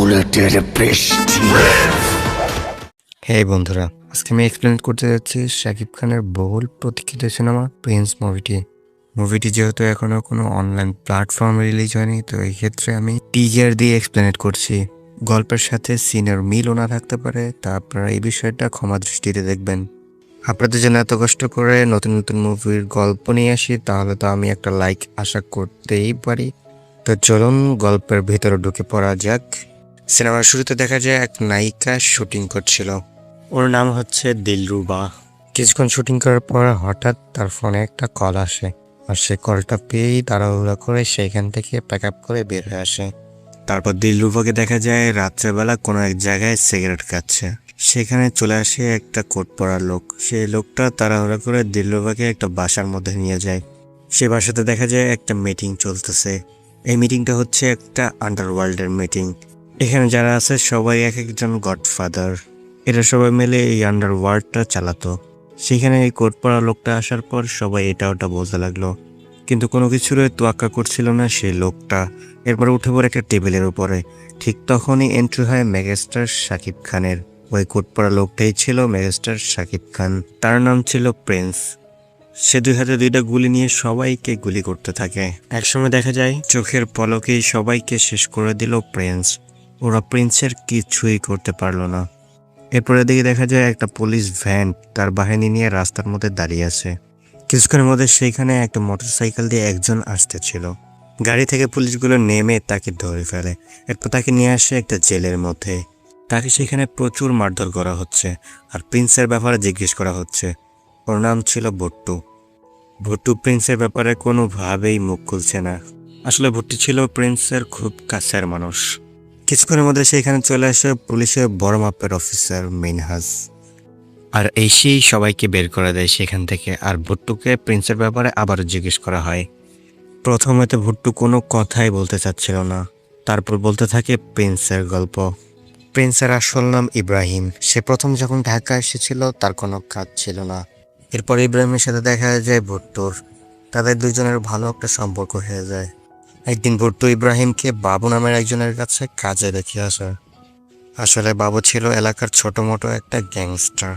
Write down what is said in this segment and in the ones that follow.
বুলেটের বৃষ্টি। হে বন্ধুরা, আজকে আমি এক্সপ্লেন করতে যাচ্ছি শাকিব খানের বহুল প্রতীক্ষিত সিনেমা প্রিন্স মুভিটি যেহেতু এখনো কোনো অনলাইন প্ল্যাটফর্মে রিলিজ হয়নি, তো এই ক্ষেত্রে আমি টিজার দিয়ে এক্সপ্লেনেট করছি। গল্পের সাথে সিনের মিলও না থাকতে পারে, তা আপনারা এই বিষয়টা ক্ষমা দৃষ্টিতে দেখবেন। আপনাদের জন্য এত কষ্ট করে নতুন নতুন মুভির গল্প নিয়ে আসি, তাহলে তো আমি একটা লাইক আশা করতেই পারি। তো চলুন গল্পের ভিতরে ঢুকে পড়া যাক। সিনেমার শুরুতে দেখা যায় এক নায়িকা শুটিং করছিল। ওর নাম হচ্ছে দিলরুবা। কিছুক্ষণ শুটিং করার পর হঠাৎ তার ফোনে একটা কল আসে, আর সে কলটা পেয়েই তাড়াহুড়া করে সেখান থেকে প্যাক আপ করে বের হয়ে আসে। তারপর দিলরুবাকে দেখা যায় রাত্রেবেলা কোনো এক জায়গায় সিগারেট খাচ্ছে। সেখানে চলে আসে একটা কোট পরা লোক। সেই লোকটা তাড়াহুড়া করে দিলরুবাকে একটা বাসার মধ্যে নিয়ে যায়। সে বাসাতে দেখা যায় একটা মিটিং চলতেছে। এই মিটিংটা হচ্ছে একটা আন্ডারওয়ার্ল্ডের মিটিং। এখানে যারা আছে সবাই এক একজন গডফাদার। এরা সবাই মিলে এই আন্ডারওয়ার্ল্ডটা চালাতো। সেখানে এই কোট পরা লোকটা আসার পর সবাই এটা ওটা বলতে লাগলো, কিন্তু কোনো কিছুর তোয়াক্কা করছিল না সেই লোকটা। এরপর উঠে পড়ে একটা টেবিলের উপরে। ঠিক তখনই এন্ট্রি হয় মেগাস্টার শাকিব খানের। ওই কোট পরা লোকটাই ছিল মেগাস্টার শাকিব খান। তার নাম ছিল প্রিন্স। সে দুই হাতে দুইটা গুলি নিয়ে সবাইকে গুলি করতে থাকে। একসময় দেখা যায় চোখের পলকেই সবাইকে শেষ করে দিল প্রিন্স। ওরা প্রিন্সের কিছুই করতে পারলো না। এরপরে দিকে দেখা যায় একটা পুলিশ ভ্যান তার বাহিনী নিয়ে রাস্তার মধ্যে দাঁড়িয়ে আছে। কিছুক্ষণের মধ্যে সেইখানে একটা মোটরসাইকেল দিয়ে একজন আসতেছিল। গাড়ি থেকে পুলিশগুলো নেমে তাকে ধরে ফেলে। এরপর তাকে নিয়ে আসে একটা জেলের মধ্যে। তাকে সেখানে প্রচুর মারধর করা হচ্ছে, আর প্রিন্সের ব্যাপারে জিজ্ঞেস করা হচ্ছে। ওর নাম ছিল ভুট্টু। ভুট্টু প্রিন্সের ব্যাপারে কোনোভাবেই মুখ খুলছে না। আসলে ভুট্টু ছিল প্রিন্সের খুব কাছের মানুষ। কিছুক্ষণের মধ্যে সেখানে চলে আসে পুলিশের বড় মাপের অফিসার মিনহাজ, আর এসেই সবাইকে বের করে দেয় সেখান থেকে। আর ভুট্টুকে প্রিন্সের ব্যাপারে আবারও জিজ্ঞেস করা হয়। প্রথমে তো ভুট্টু কোনো কথাই বলতে চাচ্ছিল না। তারপর বলতে থাকে প্রিন্সের গল্প। প্রিন্সের আসল নাম ইব্রাহিম। সে প্রথম যখন ঢাকা এসেছিল তার কোনো কাজ ছিল না। এরপর ইব্রাহিমের সাথে দেখা যায় ভুট্টুর। তাদের দুজনের ভালো একটা সম্পর্ক হয়ে যায়। একদিন ভুট্টু ইব্রাহিমকে বাবু নামের একজনের কাছে কাজে রেখে আসে। আসলে বাবু ছিল এলাকার ছোট মোটো একটা গ্যাংস্টার।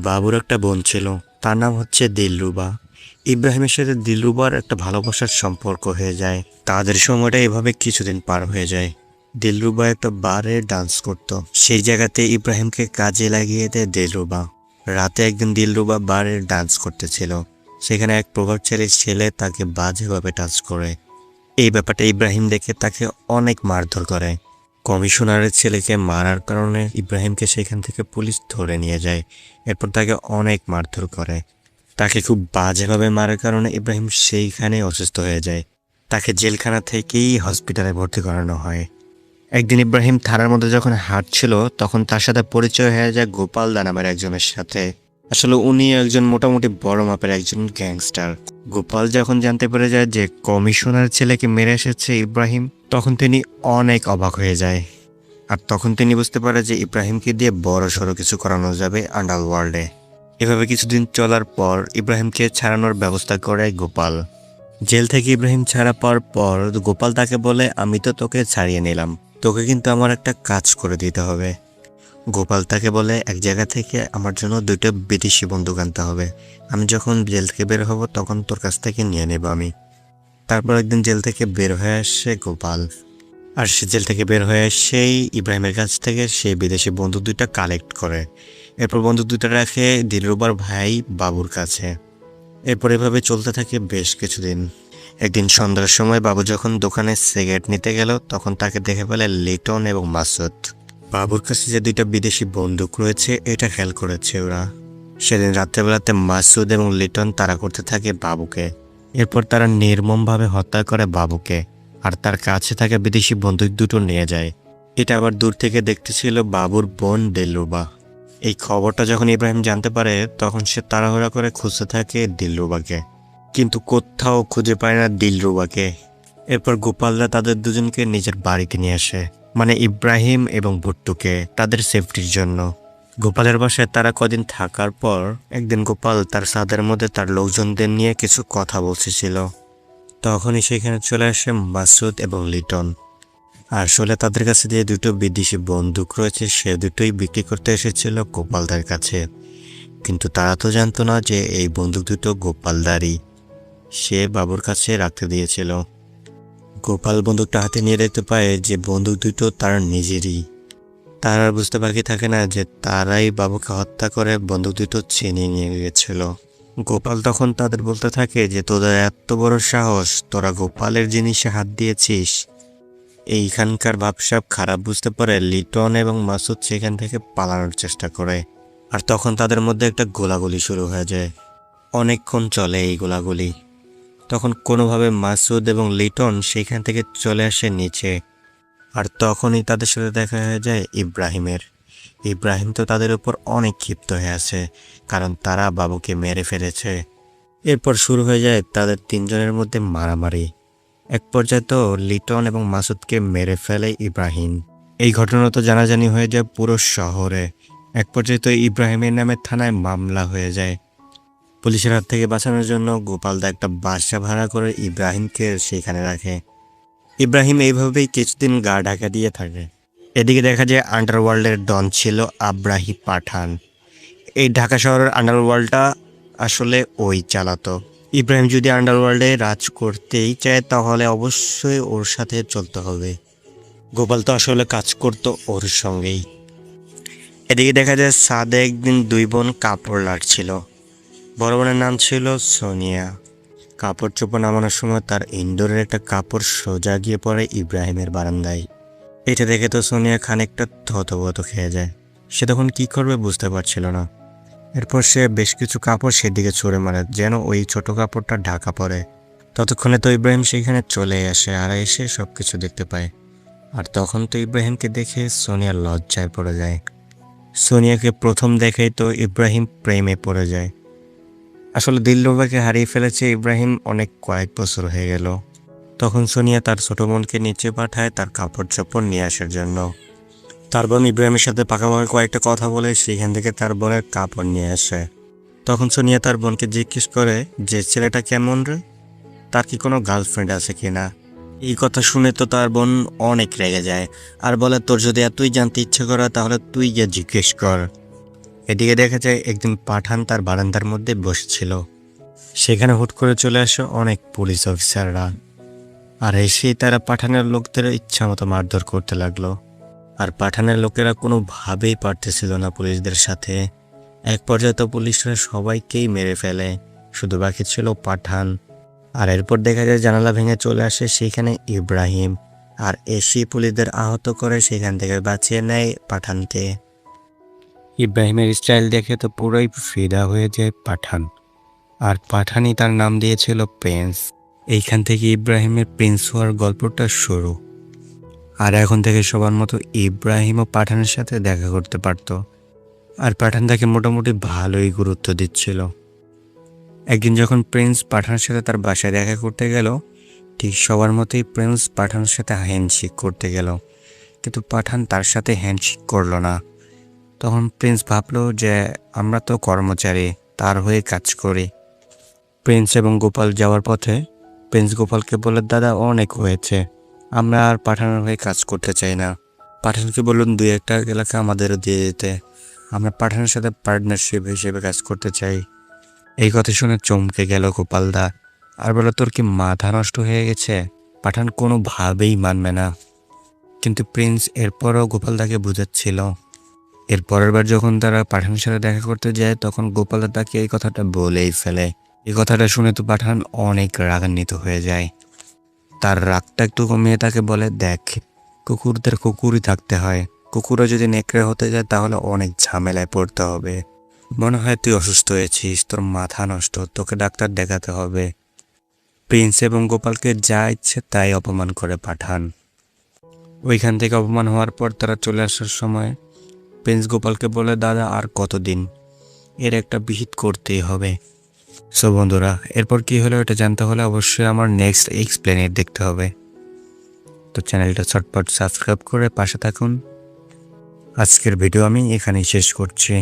বাবুর একটা বোন ছিল, তার নাম হচ্ছে দিলরুবা। ইব্রাহিমের সাথে দিলরুবার একটা ভালোবাসার সম্পর্ক হয়ে যায়। তাদের সময়টা এভাবে কিছুদিন পার হয়ে যায়। দিলরুবা একটা বারে ডান্স করত। সেই জায়গাতে ইব্রাহিমকে কাজে লাগিয়ে দেয় দিলরুবা। রাতে একদিন দিলরুবা বারে ডান্স করতেছিল। সেখানে এক প্রভাবশালী ছেলে তাকে বাজেভাবে টাচ করে। এই ব্যাপারটা ইব্রাহিম দেখে তাকে অনেক মারধর করে। কমিশনারের ছেলেকে মারার কারণে ইব্রাহিমকে সেখান থেকে পুলিশ ধরে নিয়ে যায়। এরপর তাকে অনেক মারধর করে। তাকে খুব বাজেভাবে মারার কারণে ইব্রাহিম সেইখানে অসুস্থ হয়ে যায়। তাকে জেলখানা থেকেই হসপিটালে ভর্তি করানো হয়। একদিন ইব্রাহিম থানার মধ্যে যখন হাঁটছিল, তখন তার সাথে পরিচয় হয়ে যায় গোপাল দা নামের একজনের সাথে। আসলে উনি একজন মোটামুটি বড় মাপের একজন গ্যাংস্টার। গোপাল যখন জানতে পেরে যায় যে কমিশনার ছেলেকে মেরে এসেছে ইব্রাহিম, তখন তিনি অনেক অবাক হয়ে যায়। আর তখন তিনি বুঝতে পারে যে ইব্রাহিমকে দিয়ে বড় সড়ো কিছু করানো যাবে আন্ডারওয়ার্ল্ডে। এভাবে কিছুদিন চলার পর ইব্রাহিমকে ছাড়ানোর ব্যবস্থা করে গোপাল। জেল থেকে ইব্রাহিম ছাড়া পাওয়ার পর গোপাল তাকে বলে, আমি তো তোকে ছাড়িয়ে নিলাম, তোকে কিন্তু আমার একটা কাজ করে দিতে হবে। গোপাল তাকে বলে, এক জায়গা থেকে আমার জন্য 2টা বিদেশি বন্দুক আনতে হবে। আমি যখন জেল থেকে বের হব তখন তোর কাছ থেকে নিয়ে নেব আমি। তারপর একদিন জেল থেকে বের হয়ে আসে গোপাল। আর সে জেল থেকে বের হয়ে সেই ইব্রাহিমের কাছ থেকে সেই বিদেশি বন্দুক 2টা কালেক্ট করে। এরপর বন্দুক 2টা রাখে দিলরুবার ভাই বাবুর কাছে। এরপর এভাবে চলতে থাকে বেশ কিছুদিন। একদিন সন্ধ্যার সময় বাবু যখন দোকানে সিগারেট নিতে গেল, তখন তাকে দেখে ফেলে লিটন এবং মাসুদ। বাবুর কাছে যে 2টা বিদেশি বন্দুক রয়েছে এটা খেয়াল করেছে ওরা। সেদিন রাত্রেবেলাতে মাসুদ এবং লিটন তাড়া করতে থাকে বাবুকে। এরপর তারা নির্মমভাবে হত্যা করে বাবুকে, আর তার কাছে থাকা বিদেশি বন্দুক 2টো নিয়ে যায়। এটা আবার দূর থেকে দেখতেছিল বাবুর বোন দিলরুবা। এই খবরটা যখন ইব্রাহিম জানতে পারে, তখন সে তাড়াহুড়া করে খুঁজতে থাকে দিলরুবাকে, কিন্তু কোথাও খুঁজে পায় না দিলরুবাকে। এরপর গোপালরা তাদের দুজনকে নিজের বাড়িতে নিয়ে আসে, মানে ইব্রাহিম এবং ভুট্টুকে, তাদের সেফটির জন্য। গোপালের বাসায় তারা কদিন থাকার পর একদিন গোপাল তার ছাদের মধ্যে তার লোকজনদের নিয়ে কিছু কথা বলছিল। তখনই সেখানে চলে আসে মাসুদ এবং লিটন। আসলে তাদের কাছে যে দুটো বিদেশি বন্দুক রয়েছে সে দুটোই বিক্রি করতে এসেছিল গোপালদার কাছে, কিন্তু তারা তো জানতো না যে এই বন্দুক দুটো গোপালদারই, সে বাবুর কাছে রাখতে দিয়েছিল। গোপাল বন্দুকটা হাতে নিয়ে দেখতে পায় যে বন্দুক দুটো তার নিজেরই। তার আর বুঝতে বাকি থাকে না যে তারাই বাবুকে হত্যা করে বন্দুক দুটো ছিনিয়ে নিয়ে গিয়েছিল। গোপাল তখন তাদের বলতে থাকে যে তোদের এত বড় সাহস, তোরা গোপালের জিনিসে হাত দিয়েছিস। এইখানকার ভাবসাব খারাপ বুঝতে পারে লিটন এবং মাসুদ সেখান থেকে পালানোর চেষ্টা করে। আর তখন তাদের মধ্যে একটা গোলাগুলি শুরু হয়ে যায়। অনেকক্ষণ চলে এই গোলাগুলি। তখন কোনোভাবে মাসুদ এবং লিটন সেখান থেকে চলে আসে নিচে। আর তখনই তাদের সাথে দেখা হয়ে যায় ইব্রাহিমের। ইব্রাহিম তো তাদের উপর অনেক ক্ষিপ্ত হয়ে আছে, কারণ তারা বাবুকে মেরে ফেলেছে। এরপর শুরু হয়ে যায় তাদের তিনজনের মধ্যে মারামারি। এক পর্যায়ে তো লিটন এবং মাসুদকে মেরে ফেলে ইব্রাহিম। এই ঘটনা তো জানাজানি হয়ে যায় পুরো শহরে। এক পর্যায়ে তো ইব্রাহিমের নামে থানায় মামলা হয়ে যায়। পুলিশের হাত থেকে বাঁচানোর জন্য গোপালদা একটা বাসা ভাড়া করে ইব্রাহিমকে সেখানে রাখে। ইব্রাহিম এইভাবেই কিছুদিন গা ঢাকা দিয়ে থাকে। এদিকে দেখা যায় আন্ডারওয়ার্ল্ডের ডন ছিল আব্রাহি পাঠান। এই ঢাকা শহরের আন্ডারওয়ার্ল্ডটা আসলে ওই চালাতো। ইব্রাহিম যদি আন্ডারওয়ার্ল্ডে রাজ করতেই চায় তাহলে অবশ্যই ওর সাথে চলতে হবে। গোপাল তো আসলে কাজ করতো ওর সঙ্গেই। এদিকে দেখা যায় সাদে একদিন দুই বোন কাপড় লাড়ছিল। বড় বোনের নাম ছিল সোনিয়া। কাপড় চোপড় নামানোর সময় তার ইনডোরের একটা কাপড় সোজা গিয়ে পড়ে ইব্রাহিমের বারান্দায়। এটা দেখে তো সোনিয়া খানিকটা থতবত খেয়ে যায়। সে তখন কি করবে বুঝতে পারছিল না। এরপর সে বেশ কিছু কাপড় সেদিকে ছুঁড়ে মারে যেন ওই ছোট কাপড়টা ঢাকা পড়ে। ততক্ষণে তো ইব্রাহিম সেখানে চলে আসে আর এসে সবকিছু দেখতে পায়। আর তখন তো ইব্রাহিমকে দেখে সোনিয়া লজ্জায় পড়ে যায়। সোনিয়াকে প্রথম দেখেই তো ইব্রাহিম প্রেমে পড়ে যায়। আসলে দিলরুবাকে হারিয়ে ফেলেছে ইব্রাহিম অনেক কয়েক বছর হয়ে গেল। তখন সোনিয়া তার ছোট বোনকে নিচে পাঠায় তার কাপড় চোপড় নিয়ে আসার জন্য। তার বোন ইব্রাহিমের সাথে পাকাপাকি কয়েকটা কথা বলে সেখান থেকে তার বোনের কাপড় নিয়ে আসে। তখন সোনিয়া তার বোনকে জিজ্ঞেস করে যে ছেলেটা কেমন রে, তার কি কোনো গার্লফ্রেন্ড আছে কিনা। এই কথা শুনে তো তার বোন অনেক রেগে যায় আর বলে তোর যদি এতই জানতে ইচ্ছে করে তাহলে তুই গিয়ে জিজ্ঞেস কর। এদিকে দেখা যায় একদিন পাঠান তার বারান্দার মধ্যে বসেছিল। সেখানে হুট করে চলে আসে অনেক পুলিশ অফিসাররা। আর এসেই তারা পাঠানের লোকদের ইচ্ছা মতো মারধর করতে লাগলো। আর পাঠানের লোকেরা কোনোভাবেই পারতেছিল না পুলিশদের সাথে। এক পর্যায়ে তো পুলিশরা সবাইকেই মেরে ফেলে, শুধু বাকি ছিল পাঠান। আর এরপর দেখা যায় জানালা ভেঙে চলে আসে সেখানে ইব্রাহিম। আর এসে পুলিশদের আহত করে সেখান থেকে বাঁচিয়ে নেয় পাঠানকে। ইব্রাহিমের স্টাইল দেখে তো পুরোই ফিদা হয়ে যায় পাঠান। আর পাঠানই তার নাম দিয়েছিল প্রিন্স। এইখান থেকে ইব্রাহিমের প্রিন্স হওয়ার গল্পটা শুরু। আর এখন থেকে সবার মতো ইব্রাহিমও পাঠানের সাথে দেখা করতে পারত। আর পাঠান তাকে মোটামুটি ভালোই গুরুত্ব দিচ্ছিল। একদিন যখন প্রিন্স পাঠানের সাথে তার বাসায় দেখা করতে গেল, ঠিক সবার মতোই প্রিন্স পাঠানের সাথে হ্যান্ডশেক করতে গেল, কিন্তু পাঠান তার সাথে হ্যান্ডশেক করলো না। তখন প্রিন্স ভাবলো যে আমরা তো কর্মচারী, তার হয়ে কাজ করি। প্রিন্স এবং গোপাল যাওয়ার পথে প্রিন্স গোপালকে বলে দাদা অনেক হয়েছে, আমরা আর পাঠানের হয়ে কাজ করতে চাই না। পাঠানকে বলুন দুই একটা এলাকা আমাদেরও দিয়ে দিতে, আমরা পাঠানের সাথে পার্টনারশিপ হিসেবে কাজ করতে চাই। এই কথা শুনে চমকে গেল গোপালদা আর বলে তোর কি মাথা নষ্ট হয়ে গেছে, পাঠান কোনোভাবেই মানবে না। কিন্তু প্রিন্স এরপরও গোপালদাকে বুঝাচ্ছিল। এর পরের বার যখন তারা পাঠানের সাথে দেখা করতে যায় তখন গোপালদা তাকে এই কথাটা বলেই ফেলে। এই কথাটা শুনে তো পাঠান অনেক রাগান্বিত হয়ে যায়। তার রাগটা একটু কমিয়ে তাকে বলে দেখ, কুকুরদের কুকুরই থাকতে হয়, কুকুরও যদি নেকড়ে হতে যায় তাহলে অনেক ঝামেলায় পড়তে হবে। মনে হয় তুই অসুস্থ হয়েছিস, তোর মাথা নষ্ট, তোকে ডাক্তার দেখাতে হবে। প্রিন্স এবং গোপালকে যা ইচ্ছে তাই অপমান করে পাঠান। ওইখান থেকে অপমান হওয়ার পর তারা চলে আসার সময় প্রিন্স গোপালকে বলে দাদা আর কতদিন, এর একটা বিহিত করতেই হবে। সো বন্ধুরা, এরপর কি হলো এটা জানতে হলে অবশ্যই আমার নেক্সট এক্সপ্লেনেট দেখতে হবে। তো চ্যানেলটা চটপট সাবস্ক্রাইব করে পাশে থাকুন। আজকের ভিডিও আমি এখানেই শেষ করছি।